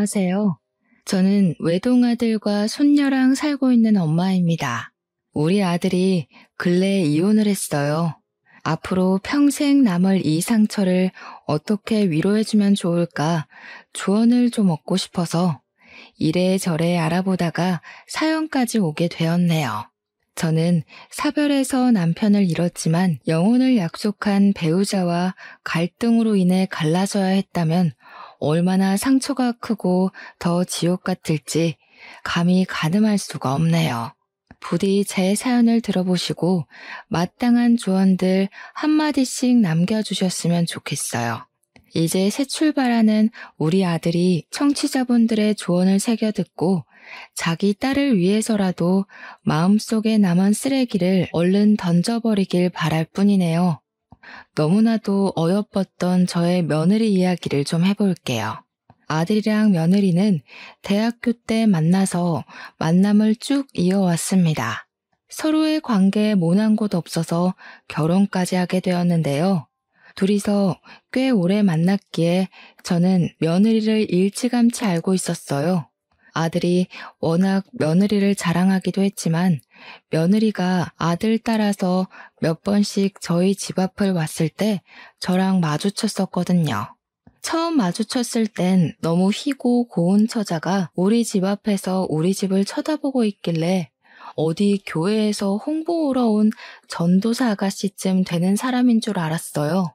안녕하세요. 저는 외동아들과 손녀랑 살고 있는 엄마입니다. 우리 아들이 근래에 이혼을 했어요. 앞으로 평생 남을 이 상처를 어떻게 위로해주면 좋을까 조언을 좀 얻고 싶어서 이래저래 알아보다가 사연까지 오게 되었네요. 저는 사별해서 남편을 잃었지만 영혼을 약속한 배우자와 갈등으로 인해 갈라져야 했다면 얼마나 상처가 크고 더 지옥 같을지 감히 가늠할 수가 없네요. 부디 제 사연을 들어보시고 마땅한 조언들 한마디씩 남겨주셨으면 좋겠어요. 이제 새 출발하는 우리 아들이 청취자분들의 조언을 새겨 듣고 자기 딸을 위해서라도 마음속에 남은 쓰레기를 얼른 던져버리길 바랄 뿐이네요. 너무나도 어여뻤던 저의 며느리 이야기를 좀 해볼게요. 아들이랑 며느리는 대학교 때 만나서 만남을 쭉 이어왔습니다. 서로의 관계에 모난 곳 없어서 결혼까지 하게 되었는데요. 둘이서 꽤 오래 만났기에 저는 며느리를 일찌감치 알고 있었어요. 아들이 워낙 며느리를 자랑하기도 했지만 며느리가 아들 따라서 몇 번씩 저희 집 앞을 왔을 때 저랑 마주쳤었거든요. 처음 마주쳤을 땐 너무 희고 고운 처자가 우리 집 앞에서 우리 집을 쳐다보고 있길래 어디 교회에서 홍보 오러 온 전도사 아가씨쯤 되는 사람인 줄 알았어요.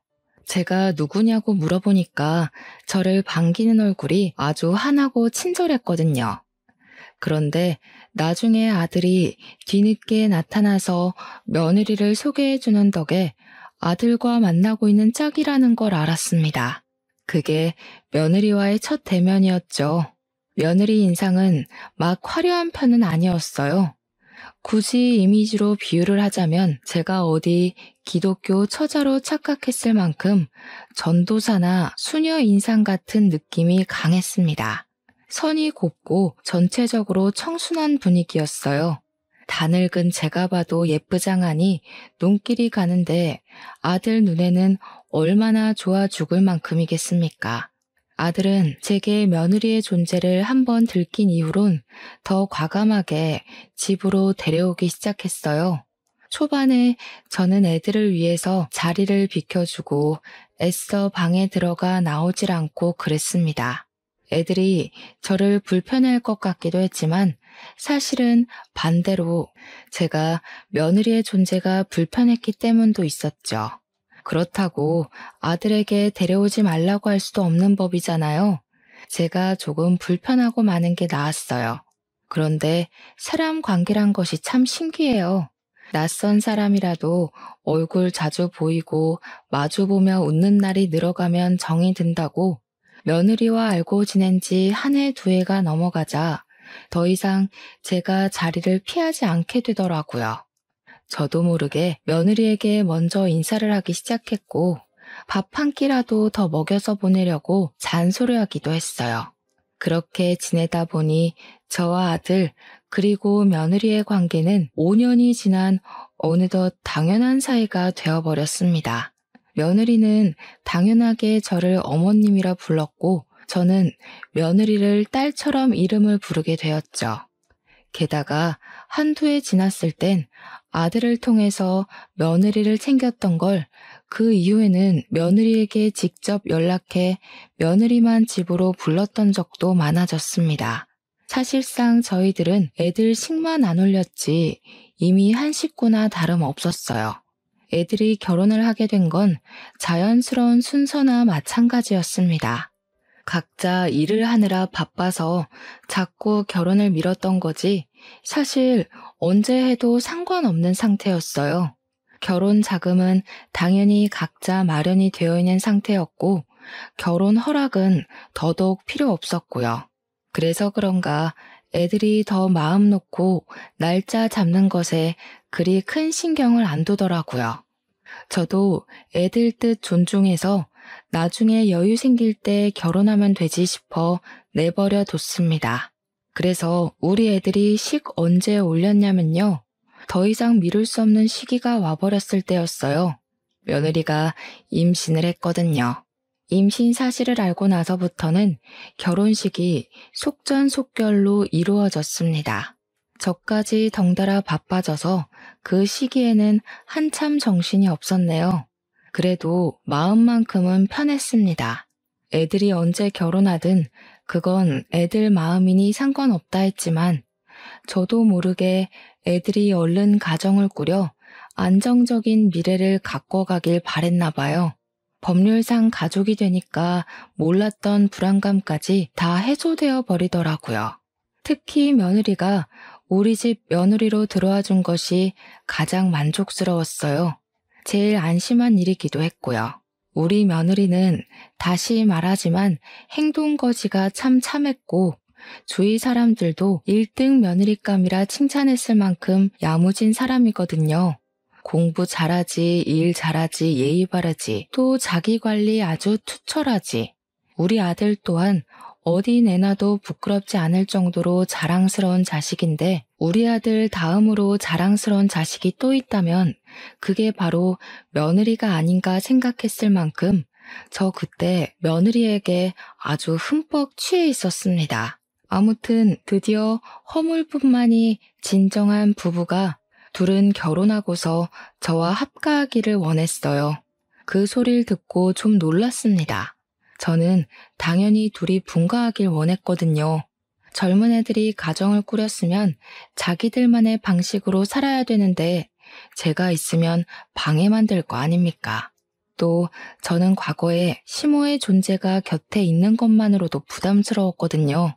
제가 누구냐고 물어보니까 저를 반기는 얼굴이 아주 환하고 친절했거든요. 그런데 나중에 아들이 뒤늦게 나타나서 며느리를 소개해주는 덕에 아들과 만나고 있는 짝이라는 걸 알았습니다. 그게 며느리와의 첫 대면이었죠. 며느리 인상은 막 화려한 편은 아니었어요. 굳이 이미지로 비유를 하자면 제가 어디 기독교 처자로 착각했을 만큼 전도사나 수녀 인상 같은 느낌이 강했습니다. 선이 곱고 전체적으로 청순한 분위기였어요. 다 늙은 제가 봐도 예쁘장하니 눈길이 가는데 아들 눈에는 얼마나 좋아 죽을 만큼이겠습니까? 아들은 제게 며느리의 존재를 한번 들킨 이후론 더 과감하게 집으로 데려오기 시작했어요. 초반에 저는 애들을 위해서 자리를 비켜주고 애써 방에 들어가 나오질 않고 그랬습니다. 애들이 저를 불편해할 것 같기도 했지만 사실은 반대로 제가 며느리의 존재가 불편했기 때문도 있었죠. 그렇다고 아들에게 데려오지 말라고 할 수도 없는 법이잖아요. 제가 조금 불편하고 마는 게 나았어요. 그런데 사람 관계란 것이 참 신기해요. 낯선 사람이라도 얼굴 자주 보이고 마주보며 웃는 날이 늘어가면 정이 든다고 며느리와 알고 지낸 지 한 해 두 해가 넘어가자 더 이상 제가 자리를 피하지 않게 되더라고요. 저도 모르게 며느리에게 먼저 인사를 하기 시작했고 밥 한 끼라도 더 먹여서 보내려고 잔소리하기도 했어요. 그렇게 지내다 보니 저와 아들 그리고 며느리의 관계는 5년이 지난 어느덧 당연한 사이가 되어버렸습니다. 며느리는 당연하게 저를 어머님이라 불렀고 저는 며느리를 딸처럼 이름을 부르게 되었죠. 게다가 한두 해 지났을 땐 아들을 통해서 며느리를 챙겼던 걸 그 이후에는 며느리에게 직접 연락해 며느리만 집으로 불렀던 적도 많아졌습니다. 사실상 저희들은 애들 식만 안 올렸지 이미 한 식구나 다름없었어요. 애들이 결혼을 하게 된 건 자연스러운 순서나 마찬가지였습니다. 각자 일을 하느라 바빠서 자꾸 결혼을 미뤘던 거지 사실 언제 해도 상관없는 상태였어요. 결혼 자금은 당연히 각자 마련이 되어 있는 상태였고 결혼 허락은 더더욱 필요 없었고요. 그래서 그런가 애들이 더 마음 놓고 날짜 잡는 것에 그리 큰 신경을 안 두더라고요. 저도 애들 뜻 존중해서 나중에 여유 생길 때 결혼하면 되지 싶어 내버려 뒀습니다. 그래서 우리 애들이 식 언제 올렸냐면요. 더 이상 미룰 수 없는 시기가 와버렸을 때였어요. 며느리가 임신을 했거든요. 임신 사실을 알고 나서부터는 결혼식이 속전속결로 이루어졌습니다. 저까지 덩달아 바빠져서 그 시기에는 한참 정신이 없었네요. 그래도 마음만큼은 편했습니다. 애들이 언제 결혼하든 그건 애들 마음이니 상관없다 했지만 저도 모르게 애들이 얼른 가정을 꾸려 안정적인 미래를 갖고 가길 바랬나 봐요. 법률상 가족이 되니까 몰랐던 불안감까지 다 해소되어 버리더라고요. 특히 며느리가 우리 집 며느리로 들어와 준 것이 가장 만족스러웠어요. 제일 안심한 일이기도 했고요. 우리 며느리는 다시 말하지만 행동거지가 참 참했고 주위 사람들도 1등 며느리감이라 칭찬했을 만큼 야무진 사람이거든요. 공부 잘하지, 일 잘하지, 예의 바르지, 또 자기 관리 아주 투철하지. 우리 아들 또한 어디 내놔도 부끄럽지 않을 정도로 자랑스러운 자식인데 우리 아들 다음으로 자랑스러운 자식이 또 있다면 그게 바로 며느리가 아닌가 생각했을 만큼 저 그때 며느리에게 아주 흠뻑 취해 있었습니다. 아무튼 드디어 허물뿐만이 진정한 부부가 둘은 결혼하고서 저와 합가하기를 원했어요. 그 소리를 듣고 좀 놀랐습니다. 저는 당연히 둘이 분가하길 원했거든요. 젊은 애들이 가정을 꾸렸으면 자기들만의 방식으로 살아야 되는데 제가 있으면 방해만 될 거 아닙니까? 또 저는 과거에 시모의 존재가 곁에 있는 것만으로도 부담스러웠거든요.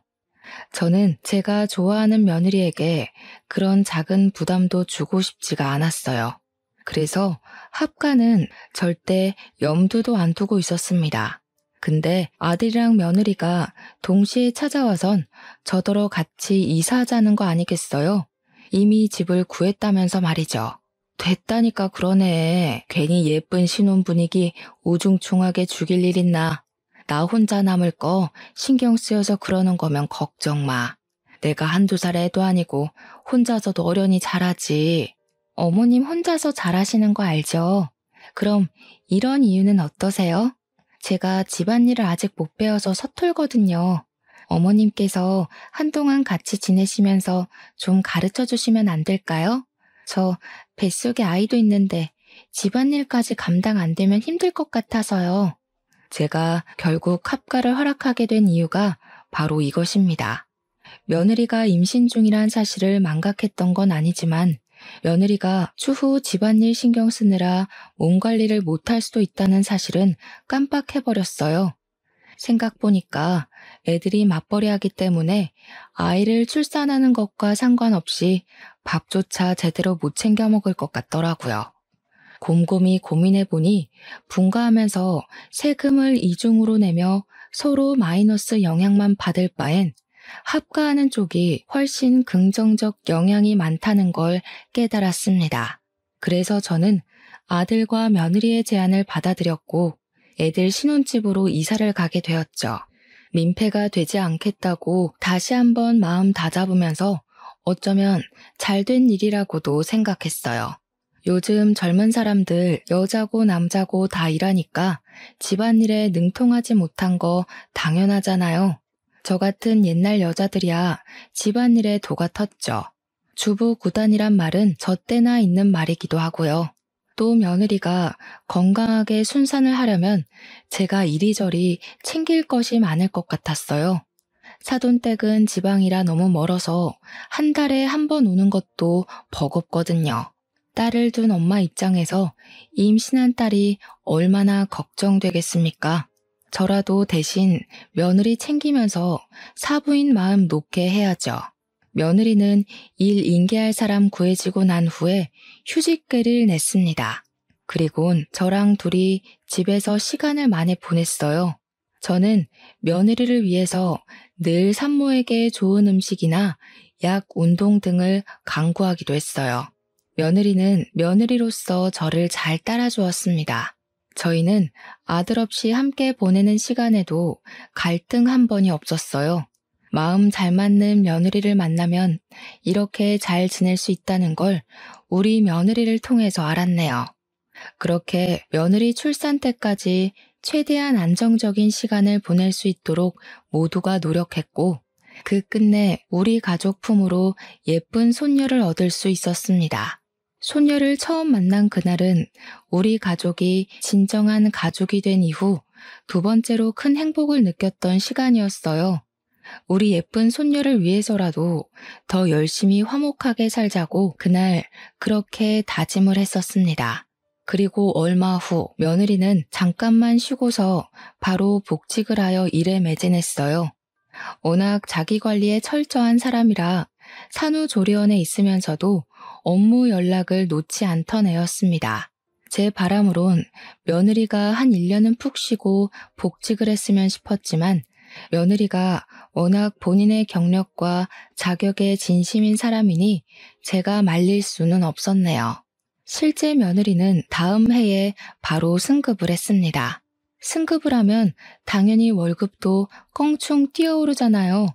저는 제가 좋아하는 며느리에게 그런 작은 부담도 주고 싶지가 않았어요. 그래서 합가는 절대 염두도 안 두고 있었습니다. 근데 아들이랑 며느리가 동시에 찾아와선 저더러 같이 이사하자는 거 아니겠어요? 이미 집을 구했다면서 말이죠. 됐다니까 그러네. 괜히 예쁜 신혼 분위기 우중충하게 죽일 일 있나. 나 혼자 남을 거 신경 쓰여서 그러는 거면 걱정 마. 내가 한두 살 애도 아니고 혼자서도 어련히 잘하지. 어머님 혼자서 잘하시는 거 알죠? 그럼 이런 이유는 어떠세요? 제가 집안일을 아직 못 배워서 서툴거든요. 어머님께서 한동안 같이 지내시면서 좀 가르쳐 주시면 안 될까요? 저 뱃속에 아이도 있는데 집안일까지 감당 안 되면 힘들 것 같아서요. 제가 결국 합가를 허락하게 된 이유가 바로 이것입니다. 며느리가 임신 중이란 사실을 망각했던 건 아니지만 며느리가 추후 집안일 신경 쓰느라 몸 관리를 못할 수도 있다는 사실은 깜빡해버렸어요. 생각보니까 애들이 맞벌이하기 때문에 아이를 출산하는 것과 상관없이 밥조차 제대로 못 챙겨 먹을 것 같더라고요. 곰곰이 고민해보니 분가하면서 세금을 이중으로 내며 서로 마이너스 영향만 받을 바엔 합가하는 쪽이 훨씬 긍정적 영향이 많다는 걸 깨달았습니다. 그래서 저는 아들과 며느리의 제안을 받아들였고 애들 신혼집으로 이사를 가게 되었죠. 민폐가 되지 않겠다고 다시 한번 마음 다잡으면서 어쩌면 잘된 일이라고도 생각했어요. 요즘 젊은 사람들 여자고 남자고 다 일하니까 집안일에 능통하지 못한 거 당연하잖아요. 저 같은 옛날 여자들이야 집안일에 도가 텄죠. 주부 구단이란 말은 저 때나 있는 말이기도 하고요. 또 며느리가 건강하게 순산을 하려면 제가 이리저리 챙길 것이 많을 것 같았어요. 사돈댁은 지방이라 너무 멀어서 한 달에 한 번 오는 것도 버겁거든요. 딸을 둔 엄마 입장에서 임신한 딸이 얼마나 걱정되겠습니까? 저라도 대신 며느리 챙기면서 사부인 마음 놓게 해야죠. 며느리는 일 인계할 사람 구해지고 난 후에 휴직계를 냈습니다. 그리곤 저랑 둘이 집에서 시간을 많이 보냈어요. 저는 며느리를 위해서 늘 산모에게 좋은 음식이나 약, 운동 등을 강구하기도 했어요. 며느리는 며느리로서 저를 잘 따라주었습니다. 저희는 아들 없이 함께 보내는 시간에도 갈등 한 번이 없었어요. 마음 잘 맞는 며느리를 만나면 이렇게 잘 지낼 수 있다는 걸 우리 며느리를 통해서 알았네요. 그렇게 며느리 출산 때까지 최대한 안정적인 시간을 보낼 수 있도록 모두가 노력했고, 그 끝내 우리 가족 품으로 예쁜 손녀를 얻을 수 있었습니다. 손녀를 처음 만난 그날은 우리 가족이 진정한 가족이 된 이후 두 번째로 큰 행복을 느꼈던 시간이었어요. 우리 예쁜 손녀를 위해서라도 더 열심히 화목하게 살자고 그날 그렇게 다짐을 했었습니다. 그리고 얼마 후 며느리는 잠깐만 쉬고서 바로 복직을 하여 일에 매진했어요. 워낙 자기 관리에 철저한 사람이라 산후조리원에 있으면서도 업무 연락을 놓지 않던 애였습니다. 제 바람으론 며느리가 한 1년은 푹 쉬고 복직을 했으면 싶었지만 며느리가 워낙 본인의 경력과 자격에 진심인 사람이니 제가 말릴 수는 없었네요. 실제 며느리는 다음 해에 바로 승급을 했습니다. 승급을 하면 당연히 월급도 껑충 뛰어오르잖아요.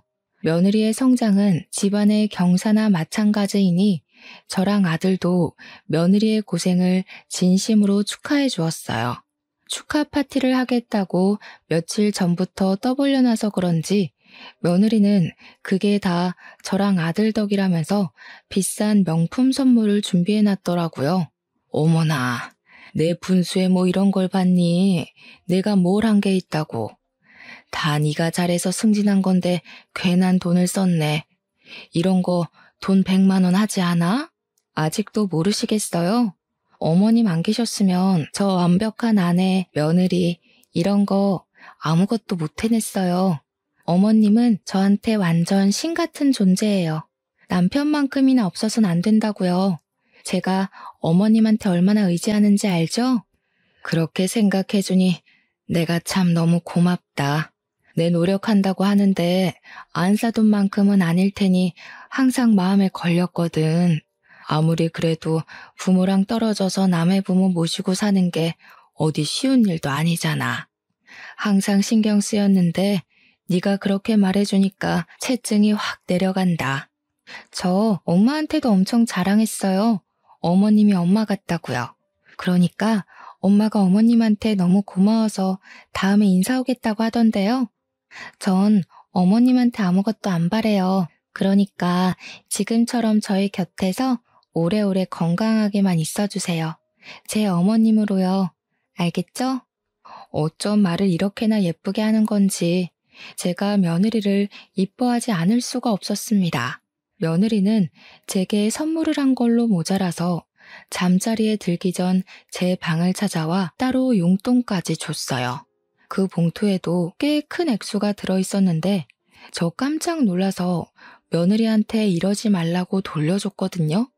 며느리의 성장은 집안의 경사나 마찬가지이니 저랑 아들도 며느리의 고생을 진심으로 축하해 주었어요. 축하 파티를 하겠다고 며칠 전부터 떠벌려놔서 그런지 며느리는 그게 다 저랑 아들 덕이라면서 비싼 명품 선물을 준비해 놨더라고요. 어머나, 내 분수에 뭐 이런 걸 봤니? 내가 뭘 한 게 있다고. 다 네가 잘해서 승진한 건데 괜한 돈을 썼네. 이런 거 돈 100만 원 하지 않아? 아직도 모르시겠어요? 어머님 안 계셨으면 저 완벽한 아내, 며느리 이런 거 아무것도 못 해냈어요. 어머님은 저한테 완전 신 같은 존재예요. 남편만큼이나 없어선 안 된다고요. 제가 어머님한테 얼마나 의지하는지 알죠? 그렇게 생각해주니 내가 참 너무 고맙다. 내 노력한다고 하는데 안 사돈 만큼은 아닐 테니 항상 마음에 걸렸거든. 아무리 그래도 부모랑 떨어져서 남의 부모 모시고 사는 게 어디 쉬운 일도 아니잖아. 항상 신경 쓰였는데 네가 그렇게 말해주니까 체증이 확 내려간다. 저 엄마한테도 엄청 자랑했어요. 어머님이 엄마 같다고요. 그러니까 엄마가 어머님한테 너무 고마워서 다음에 인사 오겠다고 하던데요. 전 어머님한테 아무것도 안 바래요. 그러니까 지금처럼 저희 곁에서 오래오래 건강하게만 있어주세요. 제 어머님으로요. 알겠죠? 어쩜 말을 이렇게나 예쁘게 하는 건지 제가 며느리를 이뻐하지 않을 수가 없었습니다. 며느리는 제게 선물을 한 걸로 모자라서 잠자리에 들기 전 제 방을 찾아와 따로 용돈까지 줬어요. 그 봉투에도 꽤 큰 액수가 들어있었는데 저 깜짝 놀라서 며느리한테 이러지 말라고 돌려줬거든요.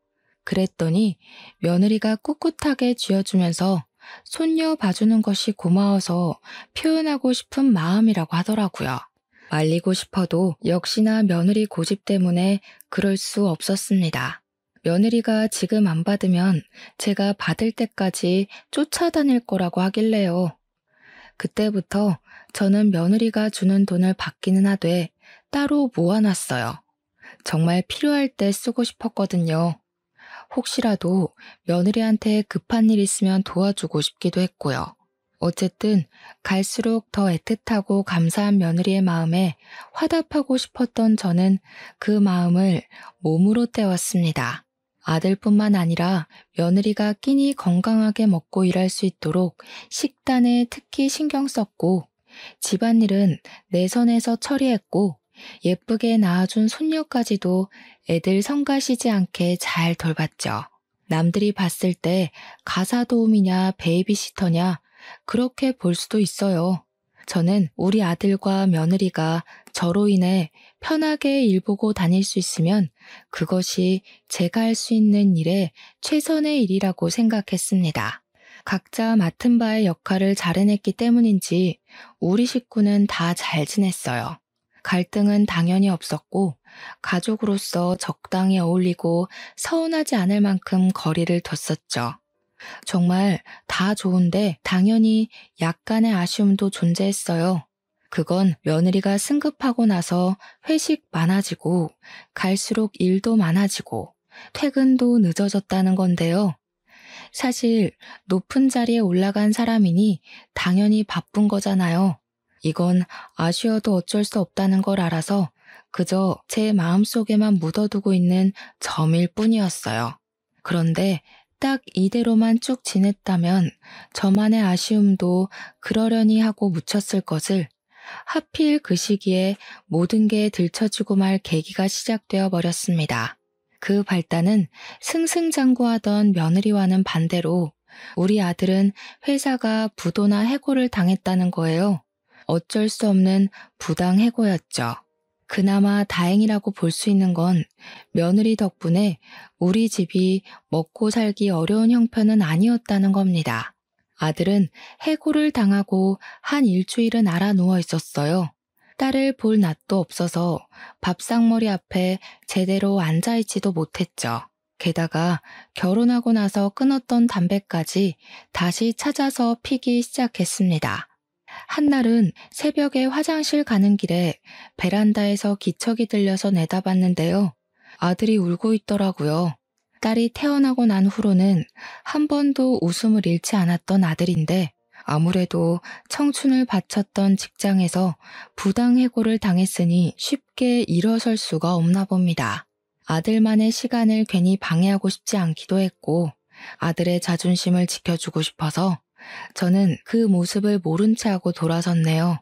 그랬더니 며느리가 꿋꿋하게 쥐어주면서 손녀 봐주는 것이 고마워서 표현하고 싶은 마음이라고 하더라고요. 말리고 싶어도 역시나 며느리 고집 때문에 그럴 수 없었습니다. 며느리가 지금 안 받으면 제가 받을 때까지 쫓아다닐 거라고 하길래요. 그때부터 저는 며느리가 주는 돈을 받기는 하되 따로 모아놨어요. 정말 필요할 때 쓰고 싶었거든요. 혹시라도 며느리한테 급한 일 있으면 도와주고 싶기도 했고요. 어쨌든 갈수록 더 애틋하고 감사한 며느리의 마음에 화답하고 싶었던 저는 그 마음을 몸으로 때웠습니다. 아들뿐만 아니라 며느리가 끼니 건강하게 먹고 일할 수 있도록 식단에 특히 신경 썼고 집안일은 내 선에서 처리했고 예쁘게 낳아준 손녀까지도 애들 성가시지 않게 잘 돌봤죠. 남들이 봤을 때 가사 도우미냐 베이비시터냐 그렇게 볼 수도 있어요. 저는 우리 아들과 며느리가 저로 인해 편하게 일 보고 다닐 수 있으면 그것이 제가 할 수 있는 일의 최선의 일이라고 생각했습니다. 각자 맡은 바의 역할을 잘 해냈기 때문인지 우리 식구는 다 잘 지냈어요. 갈등은 당연히 없었고 가족으로서 적당히 어울리고 서운하지 않을 만큼 거리를 뒀었죠. 정말 다 좋은데 당연히 약간의 아쉬움도 존재했어요. 그건 며느리가 승급하고 나서 회식 많아지고 갈수록 일도 많아지고 퇴근도 늦어졌다는 건데요. 사실 높은 자리에 올라간 사람이니 당연히 바쁜 거잖아요. 이건 아쉬워도 어쩔 수 없다는 걸 알아서 그저 제 마음속에만 묻어두고 있는 점일 뿐이었어요. 그런데 딱 이대로만 쭉 지냈다면 저만의 아쉬움도 그러려니 하고 묻혔을 것을 하필 그 시기에 모든 게 들춰지고 말 계기가 시작되어 버렸습니다. 그 발단은 승승장구하던 며느리와는 반대로 우리 아들은 회사가 부도나 해고를 당했다는 거예요. 어쩔 수 없는 부당 해고였죠. 그나마 다행이라고 볼 수 있는 건 며느리 덕분에 우리 집이 먹고 살기 어려운 형편은 아니었다는 겁니다. 아들은 해고를 당하고 한 일주일은 알아 누워 있었어요. 딸을 볼 낯도 없어서 밥상머리 앞에 제대로 앉아있지도 못했죠. 게다가 결혼하고 나서 끊었던 담배까지 다시 찾아서 피기 시작했습니다. 한날은 새벽에 화장실 가는 길에 베란다에서 기척이 들려서 내다봤는데요. 아들이 울고 있더라고요. 딸이 태어나고 난 후로는 한 번도 웃음을 잃지 않았던 아들인데 아무래도 청춘을 바쳤던 직장에서 부당해고를 당했으니 쉽게 일어설 수가 없나 봅니다. 아들만의 시간을 괜히 방해하고 싶지 않기도 했고 아들의 자존심을 지켜주고 싶어서 저는 그 모습을 모른 채 하고 돌아섰네요.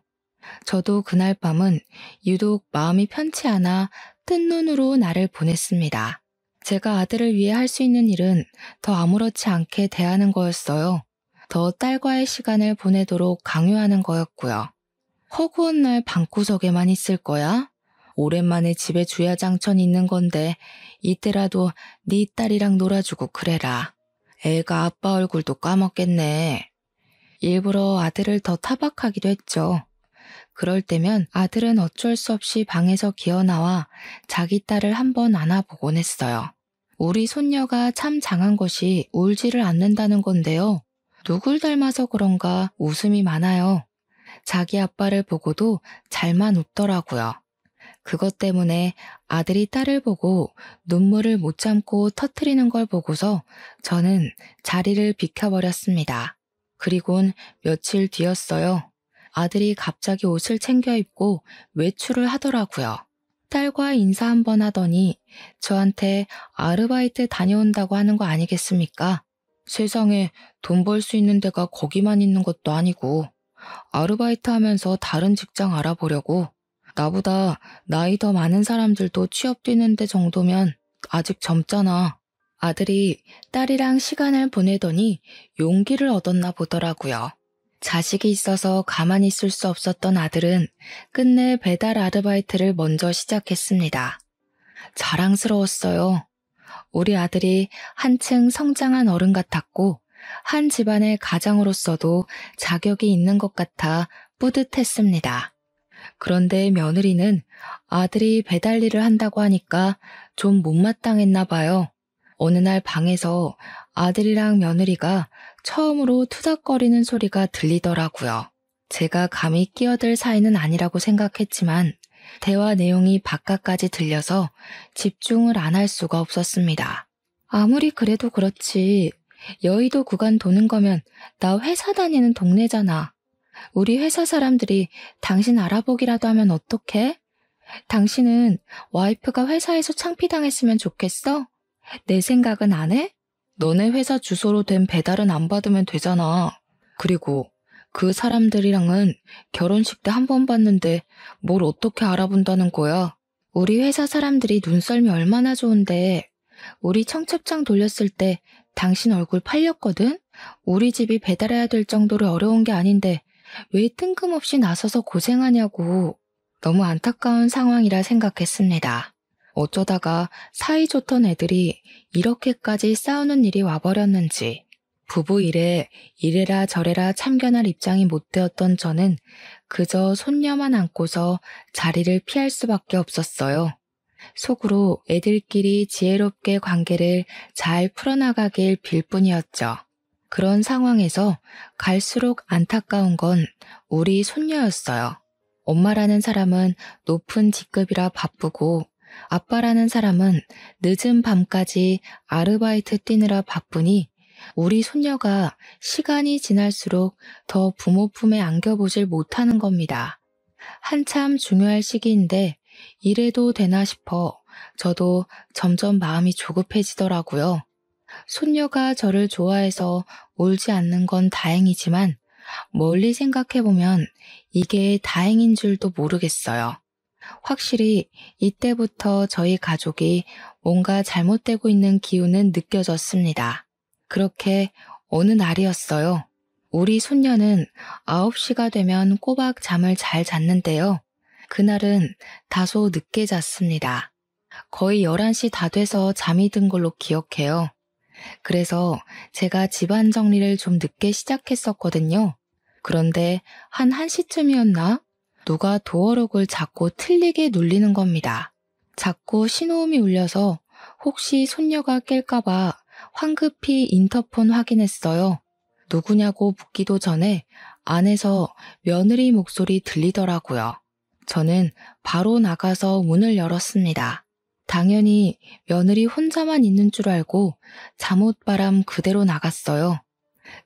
저도 그날 밤은 유독 마음이 편치 않아 뜬 눈으로 날을 보냈습니다. 제가 아들을 위해 할 수 있는 일은 더 아무렇지 않게 대하는 거였어요. 더 딸과의 시간을 보내도록 강요하는 거였고요. 허구한 날 방구석에만 있을 거야? 오랜만에 집에 주야장천 있는 건데 이때라도 네 딸이랑 놀아주고 그래라. 애가 아빠 얼굴도 까먹겠네. 일부러 아들을 더 타박하기도 했죠. 그럴 때면 아들은 어쩔 수 없이 방에서 기어나와 자기 딸을 한번 안아보곤 했어요. 우리 손녀가 참 장한 것이 울지를 않는다는 건데요. 누굴 닮아서 그런가 웃음이 많아요. 자기 아빠를 보고도 잘만 웃더라고요. 그것 때문에 아들이 딸을 보고 눈물을 못 참고 터뜨리는 걸 보고서 저는 자리를 비켜버렸습니다. 그리곤 며칠 뒤였어요. 아들이 갑자기 옷을 챙겨 입고 외출을 하더라고요. 딸과 인사 한번 하더니 저한테 아르바이트 다녀온다고 하는 거 아니겠습니까? 세상에 돈 벌 수 있는 데가 거기만 있는 것도 아니고 아르바이트 하면서 다른 직장 알아보려고. 나보다 나이 더 많은 사람들도 취업 뛰는데 정도면 아직 젊잖아. 아들이 딸이랑 시간을 보내더니 용기를 얻었나 보더라고요. 자식이 있어서 가만히 있을 수 없었던 아들은 끝내 배달 아르바이트를 먼저 시작했습니다. 자랑스러웠어요. 우리 아들이 한층 성장한 어른 같았고 한 집안의 가장으로서도 자격이 있는 것 같아 뿌듯했습니다. 그런데 며느리는 아들이 배달 일을 한다고 하니까 좀 못마땅했나 봐요. 어느 날 방에서 아들이랑 며느리가 처음으로 투닥거리는 소리가 들리더라고요. 제가 감히 끼어들 사이는 아니라고 생각했지만 대화 내용이 바깥까지 들려서 집중을 안 할 수가 없었습니다. 아무리 그래도 그렇지. 여의도 구간 도는 거면 나 회사 다니는 동네잖아. 우리 회사 사람들이 당신 알아보기라도 하면 어떡해? 당신은 와이프가 회사에서 창피당했으면 좋겠어? 내 생각은 안 해? 너네 회사 주소로 된 배달은 안 받으면 되잖아. 그리고 그 사람들이랑은 결혼식 때 한 번 봤는데 뭘 어떻게 알아본다는 거야? 우리 회사 사람들이 눈썰미 얼마나 좋은데 우리 청첩장 돌렸을 때 당신 얼굴 팔렸거든? 우리 집이 배달해야 될 정도로 어려운 게 아닌데 왜 뜬금없이 나서서 고생하냐고. 너무 안타까운 상황이라 생각했습니다. 어쩌다가 사이좋던 애들이 이렇게까지 싸우는 일이 와버렸는지. 부부 일에 이래라 저래라 참견할 입장이 못 되었던 저는 그저 손녀만 안고서 자리를 피할 수밖에 없었어요. 속으로 애들끼리 지혜롭게 관계를 잘 풀어나가길 빌 뿐이었죠. 그런 상황에서 갈수록 안타까운 건 우리 손녀였어요. 엄마라는 사람은 높은 직급이라 바쁘고 아빠라는 사람은 늦은 밤까지 아르바이트 뛰느라 바쁘니 우리 손녀가 시간이 지날수록 더 부모 품에 안겨보질 못하는 겁니다. 한참 중요할 시기인데 이래도 되나 싶어 저도 점점 마음이 조급해지더라고요. 손녀가 저를 좋아해서 울지 않는 건 다행이지만 멀리 생각해보면 이게 다행인 줄도 모르겠어요. 확실히 이때부터 저희 가족이 뭔가 잘못되고 있는 기운은 느껴졌습니다. 그렇게 어느 날이었어요. 우리 손녀는 9시가 되면 꼬박 잠을 잘 잤는데요. 그날은 다소 늦게 잤습니다. 거의 11시 다 돼서 잠이 든 걸로 기억해요. 그래서 제가 집안 정리를 좀 늦게 시작했었거든요. 그런데 한 1시쯤이었나? 누가 도어록을 자꾸 틀리게 눌리는 겁니다. 자꾸 신호음이 울려서 혹시 손녀가 깰까봐 황급히 인터폰 확인했어요. 누구냐고 묻기도 전에 안에서 며느리 목소리 들리더라고요. 저는 바로 나가서 문을 열었습니다. 당연히 며느리 혼자만 있는 줄 알고 잠옷바람 그대로 나갔어요.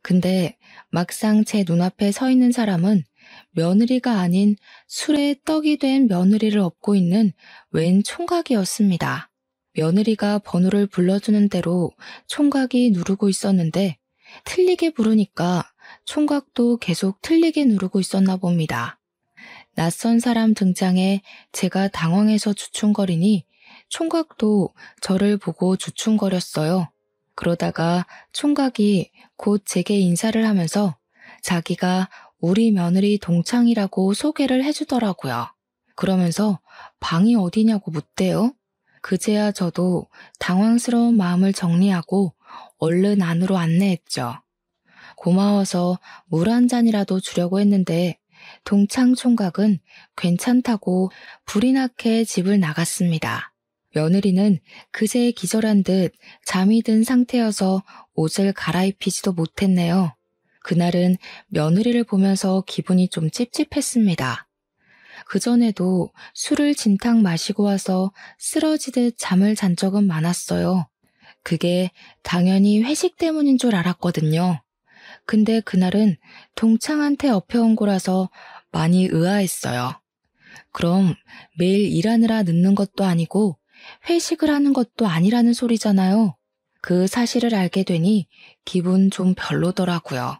근데 막상 제 눈앞에 서 있는 사람은 며느리가 아닌 술에 떡이 된 며느리를 업고 있는 웬 총각이었습니다. 며느리가 번호를 불러주는 대로 총각이 누르고 있었는데 틀리게 부르니까 총각도 계속 틀리게 누르고 있었나 봅니다. 낯선 사람 등장에 제가 당황해서 주춤거리니 총각도 저를 보고 주춤거렸어요. 그러다가 총각이 곧 제게 인사를 하면서 자기가 우리 며느리 동창이라고 소개를 해주더라고요. 그러면서 방이 어디냐고 묻대요. 그제야 저도 당황스러운 마음을 정리하고 얼른 안으로 안내했죠. 고마워서 물 한 잔이라도 주려고 했는데 동창 총각은 괜찮다고 불이 나게 집을 나갔습니다. 며느리는 그새 기절한 듯 잠이 든 상태여서 옷을 갈아입히지도 못했네요. 그날은 며느리를 보면서 기분이 좀 찝찝했습니다. 그전에도 술을 진탕 마시고 와서 쓰러지듯 잠을 잔 적은 많았어요. 그게 당연히 회식 때문인 줄 알았거든요. 근데 그날은 동창한테 업혀온 거라서 많이 의아했어요. 그럼 매일 일하느라 늦는 것도 아니고 회식을 하는 것도 아니라는 소리잖아요. 그 사실을 알게 되니 기분 좀 별로더라고요.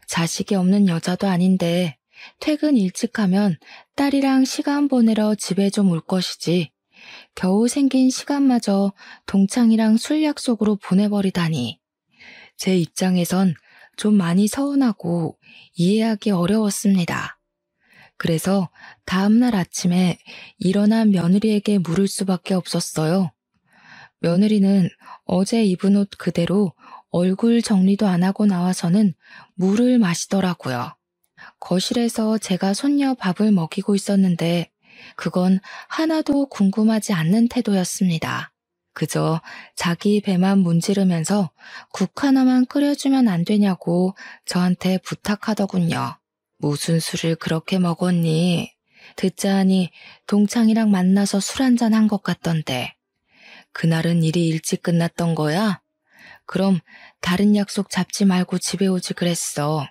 자식이 없는 여자도 아닌데 퇴근 일찍 하면 딸이랑 시간 보내러 집에 좀 올 것이지 겨우 생긴 시간마저 동창이랑 술 약속으로 보내버리다니. 제 입장에선 좀 많이 서운하고 이해하기 어려웠습니다. 그래서 다음날 아침에 일어난 며느리에게 물을 수밖에 없었어요. 며느리는 어제 입은 옷 그대로 얼굴 정리도 안 하고 나와서는 물을 마시더라고요. 거실에서 제가 손녀 밥을 먹이고 있었는데 그건 하나도 궁금하지 않는 태도였습니다. 그저 자기 배만 문지르면서 국 하나만 끓여주면 안 되냐고 저한테 부탁하더군요. 무슨 술을 그렇게 먹었니? 듣자 하니 동창이랑 만나서 술 한잔 한 것 같던데. 그날은 일이 일찍 끝났던 거야? 그럼 다른 약속 잡지 말고 집에 오지 그랬어.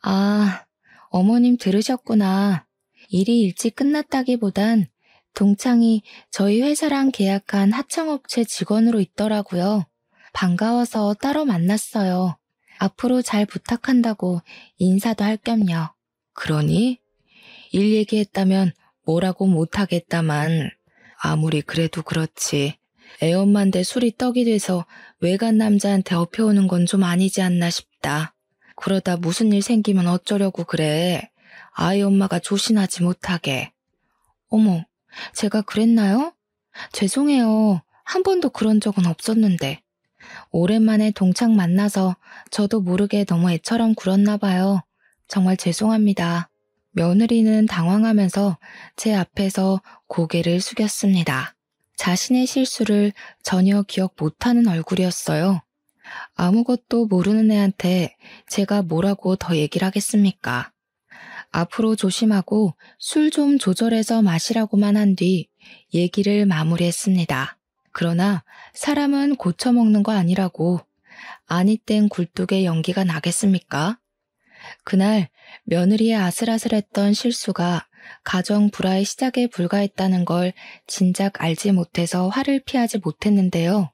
아, 어머님 들으셨구나. 일이 일찍 끝났다기보단 동창이 저희 회사랑 계약한 하청업체 직원으로 있더라고요. 반가워서 따로 만났어요. 앞으로 잘 부탁한다고 인사도 할 겸요. 그러니? 일 얘기했다면 뭐라고 못하겠다만 아무리 그래도 그렇지. 애엄마인데 술이 떡이 돼서 외간 남자한테 업혀오는 건 좀 아니지 않나 싶다. 그러다 무슨 일 생기면 어쩌려고 그래. 아이 엄마가 조신하지 못하게. 어머, 제가 그랬나요? 죄송해요. 한 번도 그런 적은 없었는데. 오랜만에 동창 만나서 저도 모르게 너무 애처럼 굴었나 봐요. 정말 죄송합니다. 며느리는 당황하면서 제 앞에서 고개를 숙였습니다. 자신의 실수를 전혀 기억 못하는 얼굴이었어요. 아무것도 모르는 애한테 제가 뭐라고 더 얘기를 하겠습니까? 앞으로 조심하고 술 좀 조절해서 마시라고만 한 뒤 얘기를 마무리했습니다. 그러나 사람은 고쳐먹는 거 아니라고 아니 땐 굴뚝에 연기가 나겠습니까? 그날 며느리의 아슬아슬했던 실수가 가정 불화의 시작에 불과했다는 걸 진작 알지 못해서 화를 피하지 못했는데요.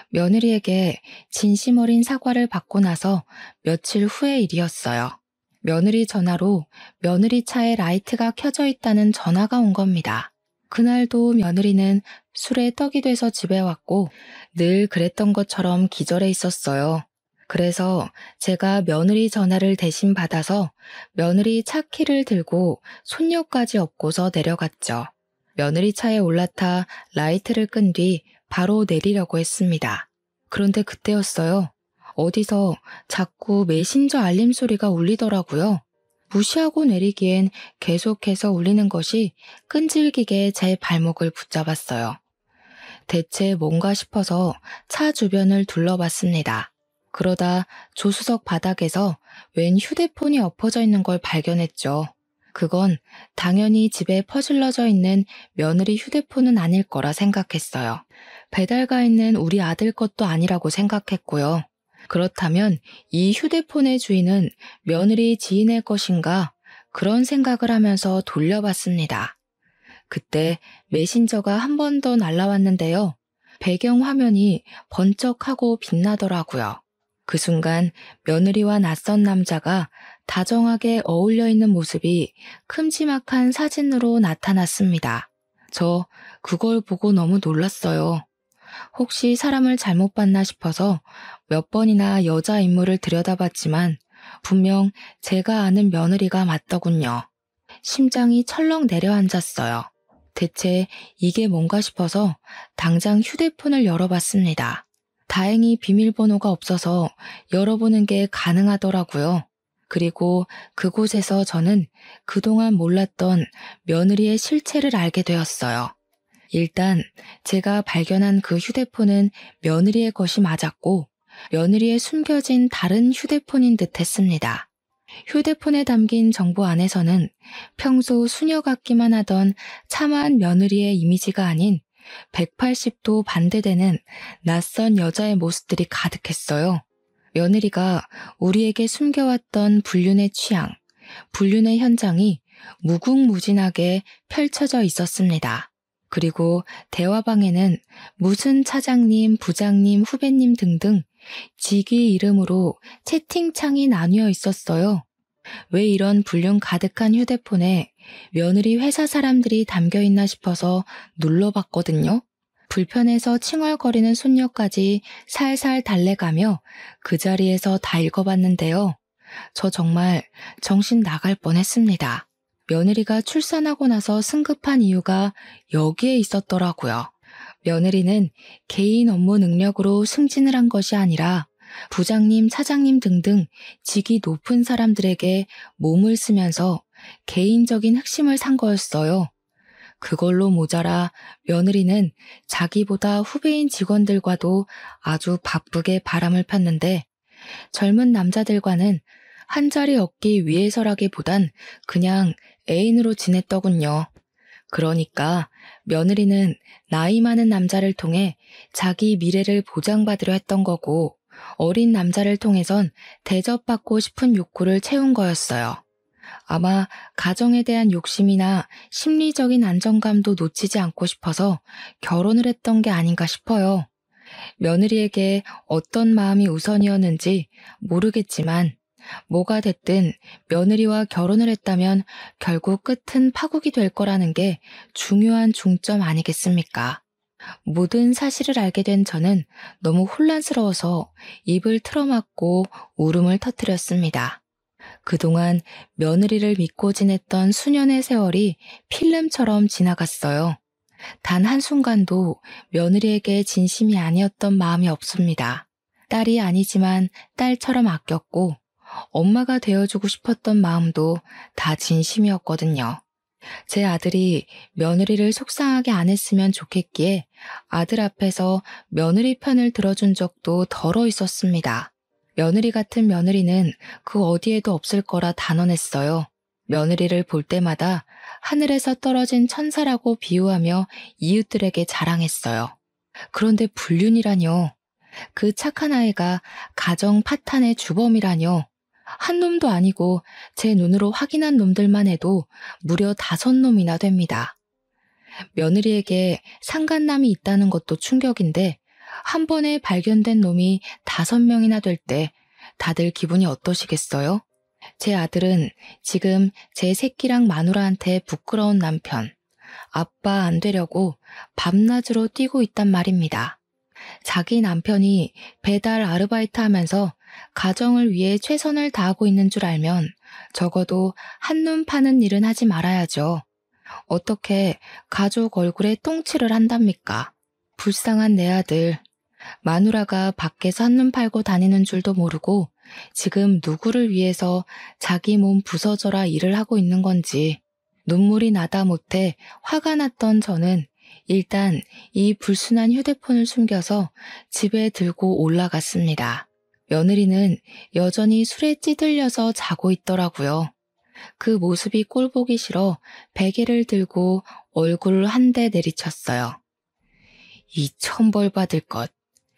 며느리에게 진심 어린 사과를 받고 나서 며칠 후의 일이었어요. 며느리 전화로 며느리 차에 라이트가 켜져 있다는 전화가 온 겁니다. 그날도 며느리는 술에 떡이 돼서 집에 왔고 늘 그랬던 것처럼 기절해 있었어요. 그래서 제가 며느리 전화를 대신 받아서 며느리 차 키를 들고 손녀까지 업고서 내려갔죠. 며느리 차에 올라타 라이트를 끈 뒤 바로 내리려고 했습니다. 그런데 그때였어요. 어디서 자꾸 메신저 알림 소리가 울리더라고요. 무시하고 내리기엔 계속해서 울리는 것이 끈질기게 제 발목을 붙잡았어요. 대체 뭔가 싶어서 차 주변을 둘러봤습니다. 그러다 조수석 바닥에서 웬 휴대폰이 엎어져 있는 걸 발견했죠. 그건 당연히 집에 퍼질러져 있는 며느리 휴대폰은 아닐 거라 생각했어요. 배달가 있는 우리 아들 것도 아니라고 생각했고요. 그렇다면 이 휴대폰의 주인은 며느리 지인의 것인가? 그런 생각을 하면서 돌려봤습니다. 그때 메신저가 한 번 더 날라왔는데요. 배경 화면이 번쩍하고 빛나더라고요. 그 순간 며느리와 낯선 남자가 다정하게 어울려 있는 모습이 큼지막한 사진으로 나타났습니다. 저 그걸 보고 너무 놀랐어요. 혹시 사람을 잘못 봤나 싶어서 몇 번이나 여자 인물을 들여다봤지만 분명 제가 아는 며느리가 맞더군요. 심장이 철렁 내려앉았어요. 대체 이게 뭔가 싶어서 당장 휴대폰을 열어봤습니다. 다행히 비밀번호가 없어서 열어보는 게 가능하더라고요. 그리고 그곳에서 저는 그동안 몰랐던 며느리의 실체를 알게 되었어요. 일단 제가 발견한 그 휴대폰은 며느리의 것이 맞았고 며느리의 숨겨진 다른 휴대폰인 듯 했습니다. 휴대폰에 담긴 정보 안에서는 평소 수녀 같기만 하던 참한 며느리의 이미지가 아닌 180도 반대되는 낯선 여자의 모습들이 가득했어요. 며느리가 우리에게 숨겨왔던 불륜의 취향, 불륜의 현장이 무궁무진하게 펼쳐져 있었습니다. 그리고 대화방에는 무슨 차장님, 부장님, 후배님 등등 직위 이름으로 채팅창이 나뉘어 있었어요. 왜 이런 불륜 가득한 휴대폰에 며느리 회사 사람들이 담겨 있나 싶어서 눌러봤거든요. 불편해서 칭얼거리는 손녀까지 살살 달래가며 그 자리에서 다 읽어봤는데요. 저 정말 정신 나갈 뻔했습니다. 며느리가 출산하고 나서 승급한 이유가 여기에 있었더라고요. 며느리는 개인 업무 능력으로 승진을 한 것이 아니라 부장님, 차장님 등등 직위 높은 사람들에게 몸을 쓰면서 개인적인 흑심을 산 거였어요. 그걸로 모자라 며느리는 자기보다 후배인 직원들과도 아주 바쁘게 바람을 폈는데 젊은 남자들과는 한 자리 얻기 위해서라기보단 그냥 애인으로 지냈더군요. 그러니까 며느리는 나이 많은 남자를 통해 자기 미래를 보장받으려 했던 거고 어린 남자를 통해선 대접받고 싶은 욕구를 채운 거였어요. 아마 가정에 대한 욕심이나 심리적인 안정감도 놓치지 않고 싶어서 결혼을 했던 게 아닌가 싶어요. 며느리에게 어떤 마음이 우선이었는지 모르겠지만 뭐가 됐든 며느리와 결혼을 했다면 결국 끝은 파국이 될 거라는 게 중요한 중점 아니겠습니까? 모든 사실을 알게 된 저는 너무 혼란스러워서 입을 틀어막고 울음을 터뜨렸습니다. 그동안 며느리를 믿고 지냈던 수년의 세월이 필름처럼 지나갔어요. 단 한순간도 며느리에게 진심이 아니었던 마음이 없습니다. 딸이 아니지만 딸처럼 아꼈고 엄마가 되어주고 싶었던 마음도 다 진심이었거든요. 제 아들이 며느리를 속상하게 안 했으면 좋겠기에 아들 앞에서 며느리 편을 들어준 적도 덜어 있었습니다. 며느리 같은 며느리는 그 어디에도 없을 거라 단언했어요. 며느리를 볼 때마다 하늘에서 떨어진 천사라고 비유하며 이웃들에게 자랑했어요. 그런데 불륜이라뇨. 그 착한 아이가 가정 파탄의 주범이라뇨. 한 놈도 아니고 제 눈으로 확인한 놈들만 해도 무려 5놈이나 됩니다. 며느리에게 상간남이 있다는 것도 충격인데 한 번에 발견된 놈이 5명이나 될 때 다들 기분이 어떠시겠어요? 제 아들은 지금 제 새끼랑 마누라한테 부끄러운 남편, 아빠 안 되려고 밤낮으로 뛰고 있단 말입니다. 자기 남편이 배달 아르바이트 하면서 가정을 위해 최선을 다하고 있는 줄 알면 적어도 한눈 파는 일은 하지 말아야죠. 어떻게 가족 얼굴에 똥칠을 한답니까? 불쌍한 내 아들. 마누라가 밖에서 한눈 팔고 다니는 줄도 모르고 지금 누구를 위해서 자기 몸 부서져라 일을 하고 있는 건지 눈물이 나다 못해 화가 났던 저는 일단 이 불순한 휴대폰을 숨겨서 집에 들고 올라갔습니다. 며느리는 여전히 술에 찌들려서 자고 있더라고요. 그 모습이 꼴보기 싫어 베개를 들고 얼굴을 한 대 내리쳤어요. 이 천벌 받을 것.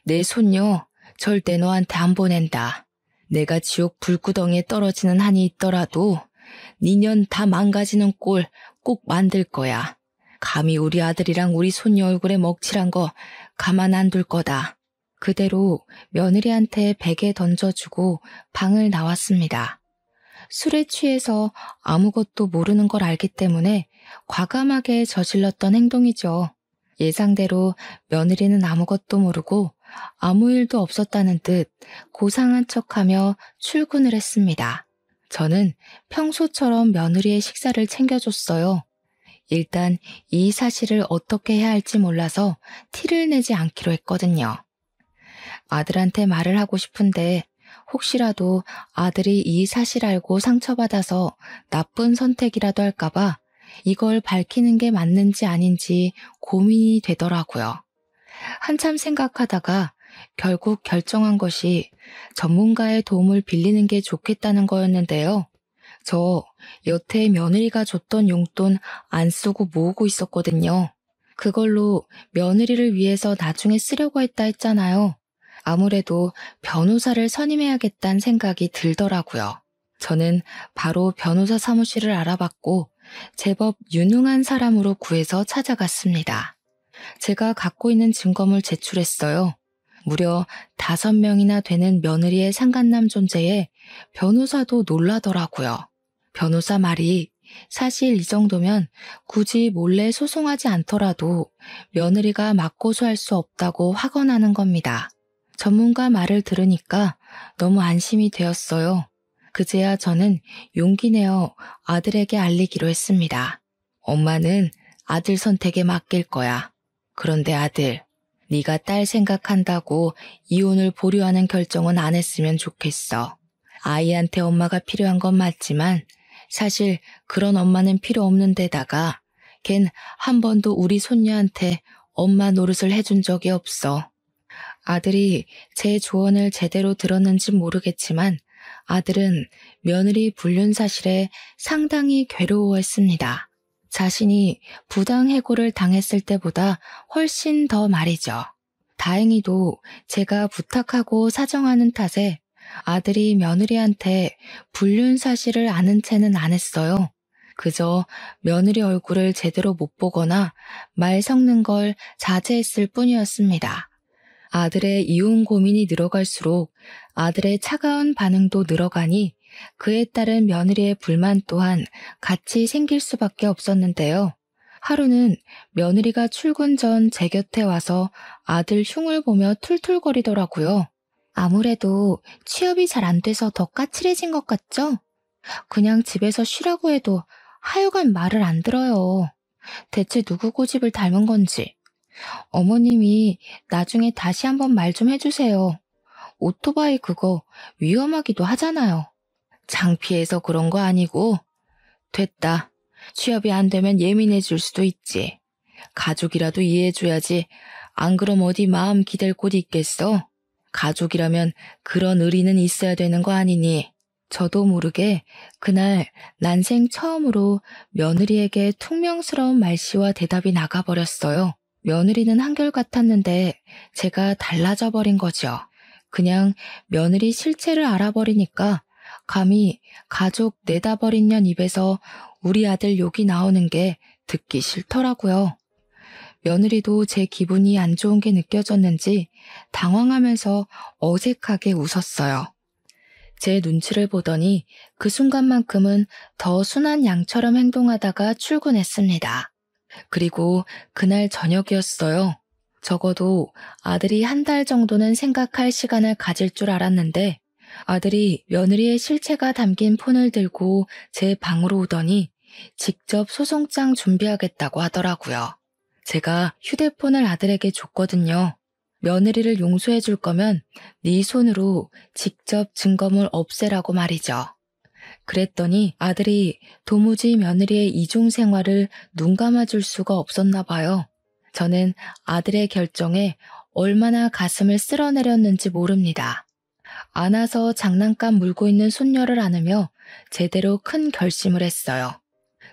내 손녀 절대 너한테 안 보낸다. 내가 지옥 불구덩이에 떨어지는 한이 있더라도 니년 다 망가지는 꼴 꼭 만들 거야. 감히 우리 아들이랑 우리 손녀 얼굴에 먹칠한 거 가만 안 둘 거다. 그대로 며느리한테 베개 던져주고 방을 나왔습니다. 술에 취해서 아무것도 모르는 걸 알기 때문에 과감하게 저질렀던 행동이죠. 예상대로 며느리는 아무것도 모르고 아무 일도 없었다는 듯 고상한 척하며 출근을 했습니다. 저는 평소처럼 며느리의 식사를 챙겨줬어요. 일단 이 사실을 어떻게 해야 할지 몰라서 티를 내지 않기로 했거든요. 아들한테 말을 하고 싶은데 혹시라도 아들이 이 사실 알고 상처받아서 나쁜 선택이라도 할까봐 이걸 밝히는 게 맞는지 아닌지 고민이 되더라고요. 한참 생각하다가 결국 결정한 것이 전문가의 도움을 빌리는 게 좋겠다는 거였는데요. 저 여태 며느리가 줬던 용돈 안 쓰고 모으고 있었거든요. 그걸로 며느리를 위해서 나중에 쓰려고 했잖아요. 아무래도 변호사를 선임해야겠다는 생각이 들더라고요. 저는 바로 변호사 사무실을 알아봤고 제법 유능한 사람으로 구해서 찾아갔습니다. 제가 갖고 있는 증거물 제출했어요. 무려 5명이나 되는 며느리의 상간남 존재에 변호사도 놀라더라고요. 변호사 말이 사실 이 정도면 굳이 몰래 소송하지 않더라도 며느리가 맞고소할 수 없다고 확언하는 겁니다. 전문가 말을 들으니까 너무 안심이 되었어요. 그제야 저는 용기 내어 아들에게 알리기로 했습니다. 엄마는 아들 선택에 맡길 거야. 그런데 아들, 네가 딸 생각한다고 이혼을 보류하는 결정은 안 했으면 좋겠어. 아이한테 엄마가 필요한 건 맞지만 사실 그런 엄마는 필요 없는 데다가 걘 한 번도 우리 손녀한테 엄마 노릇을 해준 적이 없어. 아들이 제 조언을 제대로 들었는지 모르겠지만 아들은 며느리 불륜 사실에 상당히 괴로워했습니다. 자신이 부당해고를 당했을 때보다 훨씬 더 말이죠. 다행히도 제가 부탁하고 사정하는 탓에 아들이 며느리한테 불륜 사실을 아는 채는 안 했어요. 그저 며느리 얼굴을 제대로 못 보거나 말 섞는 걸 자제했을 뿐이었습니다. 아들의 이혼 고민이 늘어갈수록 아들의 차가운 반응도 늘어가니 그에 따른 며느리의 불만 또한 같이 생길 수밖에 없었는데요. 하루는 며느리가 출근 전 제 곁에 와서 아들 흉을 보며 툴툴거리더라고요. 아무래도 취업이 잘 안 돼서 더 까칠해진 것 같죠? 그냥 집에서 쉬라고 해도 하여간 말을 안 들어요. 대체 누구 고집을 닮은 건지. 어머님이 나중에 다시 한번 말 좀 해주세요. 오토바이 그거 위험하기도 하잖아요. 창피해서 그런 거 아니고. 됐다. 취업이 안 되면 예민해질 수도 있지. 가족이라도 이해해줘야지. 안 그럼 어디 마음 기댈 곳 있겠어? 가족이라면 그런 의리는 있어야 되는 거 아니니. 저도 모르게 그날 난생 처음으로 며느리에게 퉁명스러운 말씨와 대답이 나가버렸어요. 며느리는 한결같았는데 제가 달라져 버린 거죠. 그냥 며느리 실체를 알아버리니까 감히 가족 내다 버린 년 입에서 우리 아들 욕이 나오는 게 듣기 싫더라고요. 며느리도 제 기분이 안 좋은 게 느껴졌는지 당황하면서 어색하게 웃었어요. 제 눈치를 보더니 그 순간만큼은 더 순한 양처럼 행동하다가 출근했습니다. 그리고 그날 저녁이었어요. 적어도 아들이 한 달 정도는 생각할 시간을 가질 줄 알았는데 아들이 며느리의 실체가 담긴 폰을 들고 제 방으로 오더니 직접 소송장 준비하겠다고 하더라고요. 제가 휴대폰을 아들에게 줬거든요. 며느리를 용서해 줄 거면 네 손으로 직접 증거물 없애라고 말이죠. 그랬더니 아들이 도무지 며느리의 이중 생활을 눈 감아줄 수가 없었나 봐요. 저는 아들의 결정에 얼마나 가슴을 쓸어내렸는지 모릅니다. 안아서 장난감 물고 있는 손녀를 안으며 제대로 큰 결심을 했어요.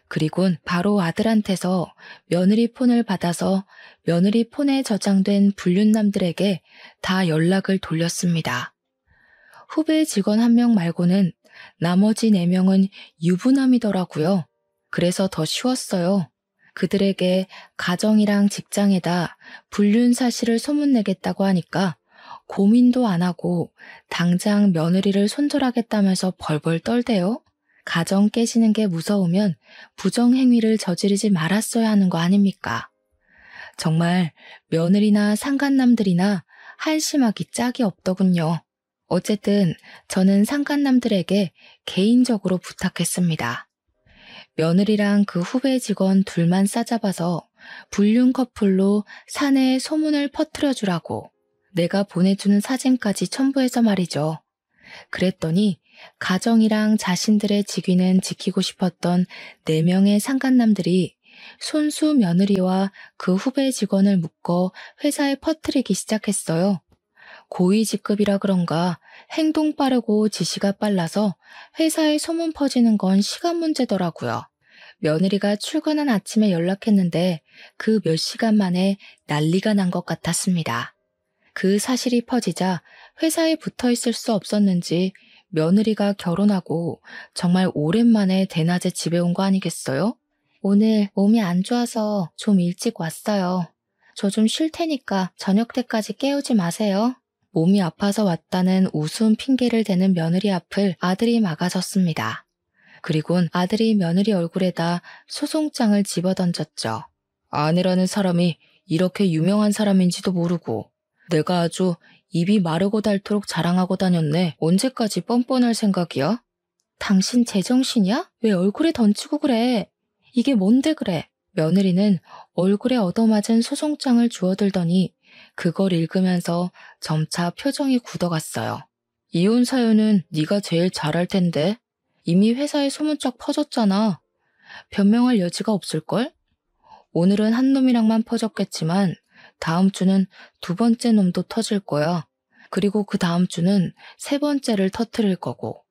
그리곤 바로 아들한테서 며느리 폰을 받아서 며느리 폰에 저장된 불륜남들에게 다 연락을 돌렸습니다. 후배 직원 1명 말고는 나머지 4명은 유부남이더라고요. 그래서 더 쉬웠어요. 그들에게 가정이랑 직장에다 불륜 사실을 소문내겠다고 하니까 고민도 안 하고 당장 며느리를 손절하겠다면서 벌벌 떨대요. 가정 깨지는 게 무서우면 부정행위를 저지르지 말았어야 하는 거 아닙니까? 정말 며느리나 상간남들이나 한심하기 짝이 없더군요. 어쨌든 저는 상간남들에게 개인적으로 부탁했습니다. 며느리랑 그 후배 직원 둘만 싸잡아서 불륜 커플로 사내에 소문을 퍼뜨려 주라고 내가 보내주는 사진까지 첨부해서 말이죠. 그랬더니 가정이랑 자신들의 직위는 지키고 싶었던 4명의 상간남들이 손수 며느리와 그 후배 직원을 묶어 회사에 퍼뜨리기 시작했어요. 고위직급이라 그런가 행동 빠르고 지시가 빨라서 회사에 소문 퍼지는 건 시간 문제더라고요. 며느리가 출근한 아침에 연락했는데 그 몇 시간 만에 난리가 난 것 같았습니다. 그 사실이 퍼지자 회사에 붙어 있을 수 없었는지 며느리가 결혼하고 정말 오랜만에 대낮에 집에 온 거 아니겠어요? 오늘 몸이 안 좋아서 좀 일찍 왔어요. 저 좀 쉴 테니까 저녁 때까지 깨우지 마세요. 몸이 아파서 왔다는 우스운 핑계를 대는 며느리 앞을 아들이 막아섰습니다. 그리곤 아들이 며느리 얼굴에다 소송장을 집어던졌죠. 아내라는 사람이 이렇게 유명한 사람인지도 모르고 내가 아주 입이 마르고 닳도록 자랑하고 다녔네. 언제까지 뻔뻔할 생각이야? 당신 제정신이야? 왜 얼굴에 던지고 그래? 이게 뭔데 그래? 며느리는 얼굴에 얻어맞은 소송장을 주워들더니 그걸 읽으면서 점차 표정이 굳어갔어요. 이혼 사유는 네가 제일 잘할 텐데. 이미 회사에 소문쫙 퍼졌잖아. 변명할 여지가 없을걸? 오늘은 한 놈이랑만 퍼졌겠지만 다음 주는 2번째 놈도 터질 거야. 그리고 그 다음 주는 3번째를 터뜨릴 거고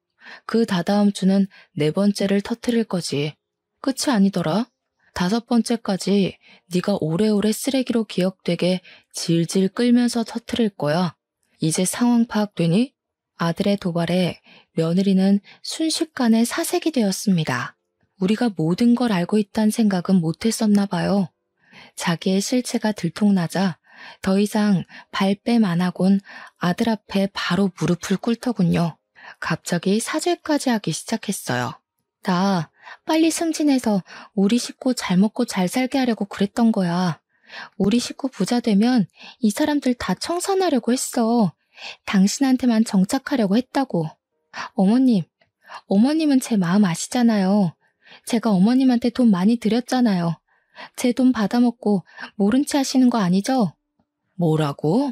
그 다다음 주는 4번째를 터뜨릴 거지. 끝이 아니더라. 5번째까지 네가 오래오래 쓰레기로 기억되게 질질 끌면서 터뜨릴 거야. 이제 상황 파악되니? 아들의 도발에 며느리는 순식간에 사색이 되었습니다. 우리가 모든 걸 알고 있다는 생각은 못했었나 봐요. 자기의 실체가 들통나자 더 이상 발뺌 안 하곤 아들 앞에 바로 무릎을 꿇더군요. 갑자기 사죄까지 하기 시작했어요. 나 빨리 승진해서 우리 식구 잘 먹고 잘 살게 하려고 그랬던 거야. 우리 식구 부자 되면 이 사람들 다 청산하려고 했어. 당신한테만 정착하려고 했다고. 어머님은 제 마음 아시잖아요. 제가 어머님한테 돈 많이 드렸잖아요. 제 돈 받아먹고 모른 체 하시는 거 아니죠? 뭐라고?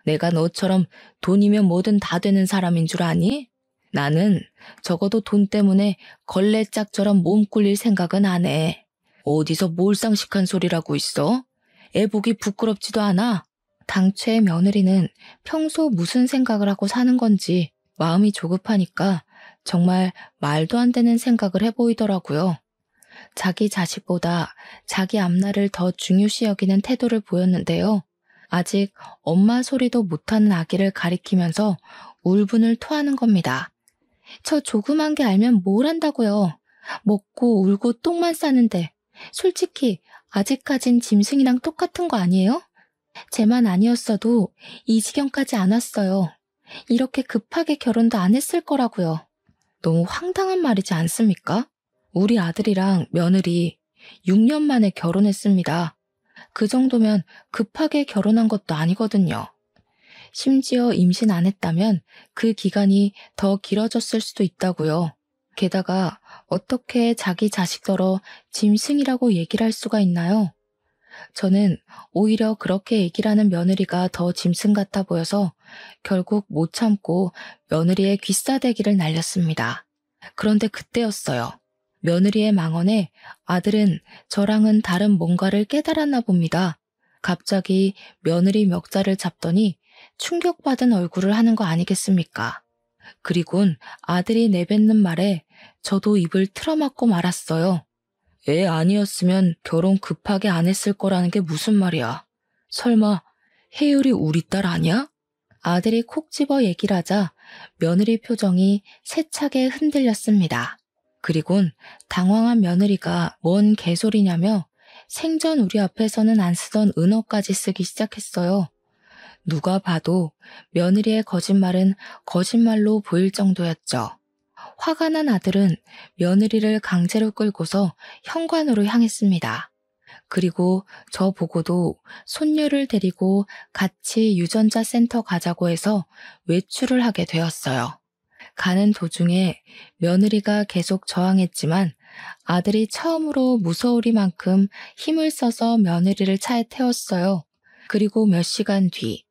내가 너처럼 돈이면 뭐든 다 되는 사람인 줄 아니? 나는 적어도 돈 때문에 걸레짝처럼 몸 굴릴 생각은 안 해. 어디서 몰상식한 소리라고 있어? 애 보기 부끄럽지도 않아? 당최 며느리는 평소 무슨 생각을 하고 사는 건지 마음이 조급하니까 정말 말도 안 되는 생각을 해보이더라고요. 자기 자식보다 자기 앞날을 더 중요시 여기는 태도를 보였는데요. 아직 엄마 소리도 못하는 아기를 가리키면서 울분을 토하는 겁니다. 저 조그만 게 알면 뭘 한다고요. 먹고 울고 똥만 싸는데 솔직히 아직까진 짐승이랑 똑같은 거 아니에요? 쟤만 아니었어도 이 지경까지 안 왔어요. 이렇게 급하게 결혼도 안 했을 거라고요. 너무 황당한 말이지 않습니까? 우리 아들이랑 며느리 6년 만에 결혼했습니다. 그 정도면 급하게 결혼한 것도 아니거든요. 심지어 임신 안 했다면 그 기간이 더 길어졌을 수도 있다고요. 게다가 어떻게 자기 자식더러 짐승이라고 얘기를 할 수가 있나요? 저는 오히려 그렇게 얘기를 하는 며느리가 더 짐승 같아 보여서 결국 못 참고 며느리의 귀싸대기를 날렸습니다. 그런데 그때였어요. 며느리의 망언에 아들은 저랑은 다른 뭔가를 깨달았나 봅니다. 갑자기 며느리 멱살을 잡더니 충격받은 얼굴을 하는 거 아니겠습니까? 그리곤 아들이 내뱉는 말에 저도 입을 틀어막고 말았어요. 애 아니었으면 결혼 급하게 안 했을 거라는 게 무슨 말이야? 설마 혜율이 우리 딸 아니야? 아들이 콕 집어 얘기를 하자 며느리 표정이 세차게 흔들렸습니다. 그리곤 당황한 며느리가 뭔 개소리냐며 생전 우리 앞에서는 안 쓰던 은어까지 쓰기 시작했어요. 누가 봐도 며느리의 거짓말은 거짓말로 보일 정도였죠. 화가 난 아들은 며느리를 강제로 끌고서 현관으로 향했습니다. 그리고 저 보고도 손녀를 데리고 같이 유전자 센터 가자고 해서 외출을 하게 되었어요. 가는 도중에 며느리가 계속 저항했지만 아들이 처음으로 무서우리만큼 힘을 써서 며느리를 차에 태웠어요. 그리고 몇 시간 뒤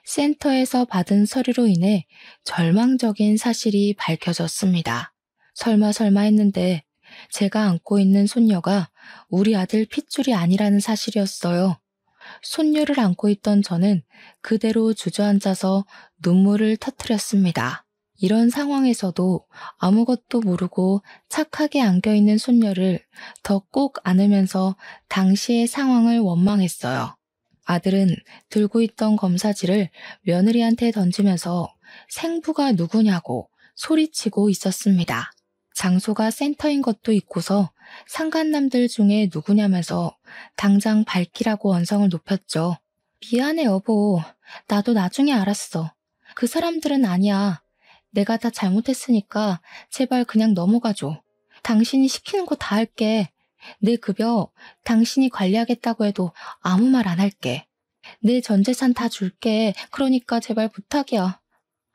센터에서 받은 서류로 인해 절망적인 사실이 밝혀졌습니다. 설마 했는데 제가 안고 있는 손녀가 우리 아들 핏줄이 아니라는 사실이었어요. 손녀를 안고 있던 저는 그대로 주저앉아서 눈물을 터뜨렸습니다. 이런 상황에서도 아무것도 모르고 착하게 안겨있는 손녀를 더 꼭 안으면서 당시의 상황을 원망했어요. 아들은 들고 있던 검사지를 며느리한테 던지면서 생부가 누구냐고 소리치고 있었습니다. 장소가 센터인 것도 있고서 상간남들 중에 누구냐면서 당장 밝히라고 언성을 높였죠. 미안해 여보. 나도 나중에 알았어. 그 사람들은 아니야. 내가 다 잘못했으니까 제발 그냥 넘어가줘. 당신이 시키는 거 다 할게. 내 급여 당신이 관리하겠다고 해도 아무 말 안 할게. 내 전 재산 다 줄게. 그러니까 제발 부탁이야.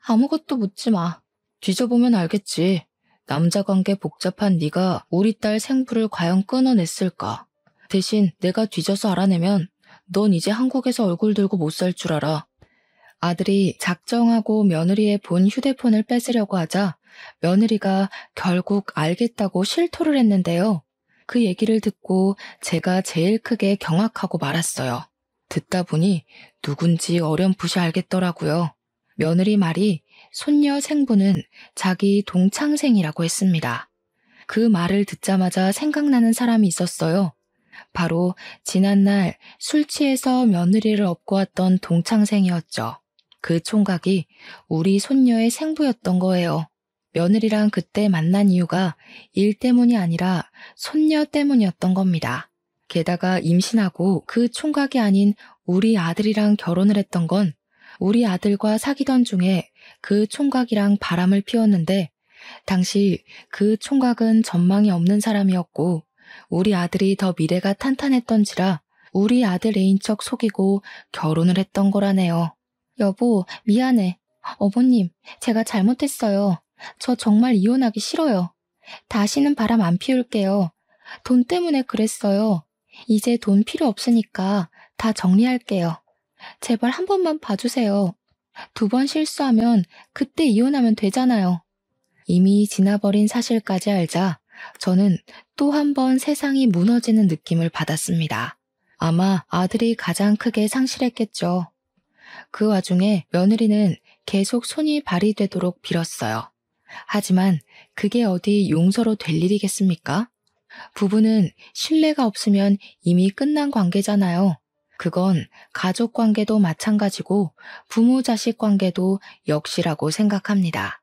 아무것도 묻지 마. 뒤져보면 알겠지. 남자관계 복잡한 네가 우리 딸 생부를 과연 끊어냈을까? 대신 내가 뒤져서 알아내면 넌 이제 한국에서 얼굴 들고 못 살 줄 알아. 아들이 작정하고 며느리의 본 휴대폰을 뺏으려고 하자 며느리가 결국 알겠다고 실토를 했는데요. 그 얘기를 듣고 제가 제일 크게 경악하고 말았어요. 듣다 보니 누군지 어렴풋이 알겠더라고요. 며느리 말이 손녀 생부는 자기 동창생이라고 했습니다. 그 말을 듣자마자 생각나는 사람이 있었어요. 바로 지난날 술 취해서 며느리를 업고 왔던 동창생이었죠. 그 총각이 우리 손녀의 생부였던 거예요. 며느리랑 그때 만난 이유가 일 때문이 아니라 손녀 때문이었던 겁니다. 게다가 임신하고 그 총각이 아닌 우리 아들이랑 결혼을 했던 건 우리 아들과 사귀던 중에 그 총각이랑 바람을 피웠는데 당시 그 총각은 전망이 없는 사람이었고 우리 아들이 더 미래가 탄탄했던지라 우리 아들 애인 척 속이고 결혼을 했던 거라네요. 여보, 미안해. 어머님, 제가 잘못했어요. 저 정말 이혼하기 싫어요. 다시는 바람 안 피울게요. 돈 때문에 그랬어요. 이제 돈 필요 없으니까 다 정리할게요. 제발 한 번만 봐주세요. 2번 실수하면 그때 이혼하면 되잖아요. 이미 지나버린 사실까지 알자 저는 또 한 번 세상이 무너지는 느낌을 받았습니다. 아마 아들이 가장 크게 상실했겠죠. 그 와중에 며느리는 계속 손이 발휘되도록 빌었어요. 하지만 그게 어디 용서로 될 일이겠습니까? 부부는 신뢰가 없으면 이미 끝난 관계잖아요. 그건 가족 관계도 마찬가지고 부모 자식 관계도 역시라고 생각합니다.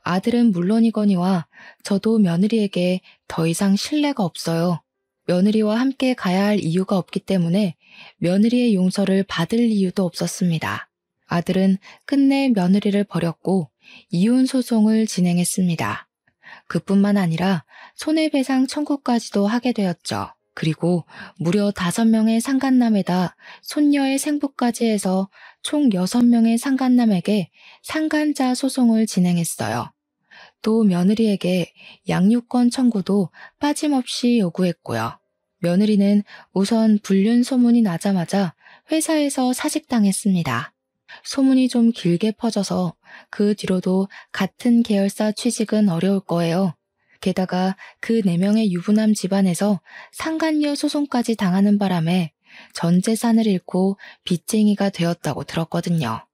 아들은 물론이거니와 저도 며느리에게 더 이상 신뢰가 없어요. 며느리와 함께 가야 할 이유가 없기 때문에 며느리의 용서를 받을 이유도 없었습니다. 아들은 끝내 며느리를 버렸고 이혼 소송을 진행했습니다. 그뿐만 아니라 손해배상 청구까지도 하게 되었죠. 그리고 무려 5명의 상간남에다 손녀의 생부까지 해서 총 6명의 상간남에게 상간자 소송을 진행했어요. 또 며느리에게 양육권 청구도 빠짐없이 요구했고요. 며느리는 우선 불륜 소문이 나자마자 회사에서 사직당했습니다. 소문이 좀 길게 퍼져서 그 뒤로도 같은 계열사 취직은 어려울 거예요. 게다가 그 4명의 유부남 집안에서 상간녀 소송까지 당하는 바람에 전 재산을 잃고 빚쟁이가 되었다고 들었거든요.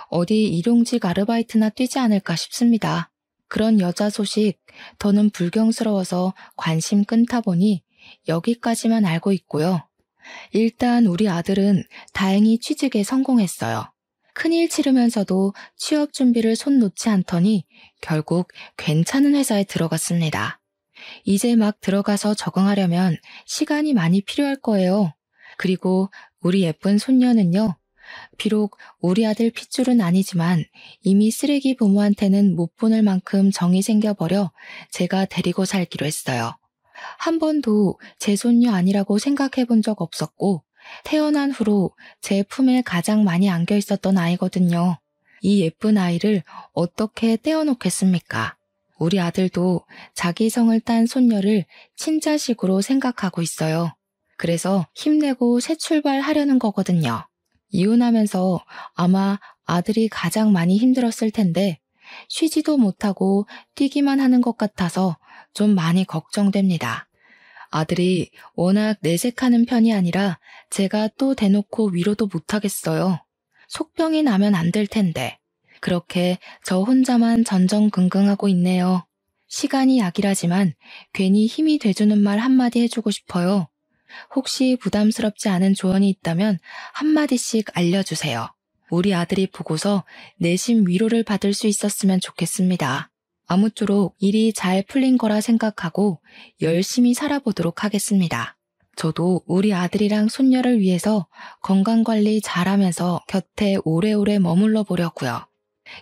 어디 일용직 아르바이트나 뛰지 않을까 싶습니다. 그런 여자 소식 더는 불경스러워서 관심 끊다 보니 여기까지만 알고 있고요. 일단 우리 아들은 다행히 취직에 성공했어요. 큰일 치르면서도 취업 준비를 손 놓지 않더니 결국 괜찮은 회사에 들어갔습니다. 이제 막 들어가서 적응하려면 시간이 많이 필요할 거예요. 그리고 우리 예쁜 손녀는요. 비록 우리 아들 핏줄은 아니지만 이미 쓰레기 부모한테는 못 보낼 만큼 정이 생겨버려 제가 데리고 살기로 했어요. 한 번도 제 손녀 아니라고 생각해 본 적 없었고 태어난 후로 제 품에 가장 많이 안겨 있었던 아이거든요. 이 예쁜 아이를 어떻게 떼어놓겠습니까? 우리 아들도 자기 성을 딴 손녀를 친자식으로 생각하고 있어요. 그래서 힘내고 새 출발하려는 거거든요. 이혼하면서 아마 아들이 가장 많이 힘들었을 텐데 쉬지도 못하고 뛰기만 하는 것 같아서 좀 많이 걱정됩니다. 아들이 워낙 내색하는 편이 아니라 제가 또 대놓고 위로도 못하겠어요. 속병이 나면 안 될 텐데. 그렇게 저 혼자만 전전긍긍하고 있네요. 시간이 약이라지만 괜히 힘이 돼주는 말 한마디 해주고 싶어요. 혹시 부담스럽지 않은 조언이 있다면 한마디씩 알려주세요. 우리 아들이 보고서 내심 위로를 받을 수 있었으면 좋겠습니다. 아무쪼록 일이 잘 풀린 거라 생각하고 열심히 살아보도록 하겠습니다. 저도 우리 아들이랑 손녀를 위해서 건강관리 잘하면서 곁에 오래오래 머물러 보려고요.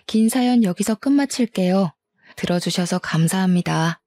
긴 사연 여기서 끝마칠게요. 들어주셔서 감사합니다.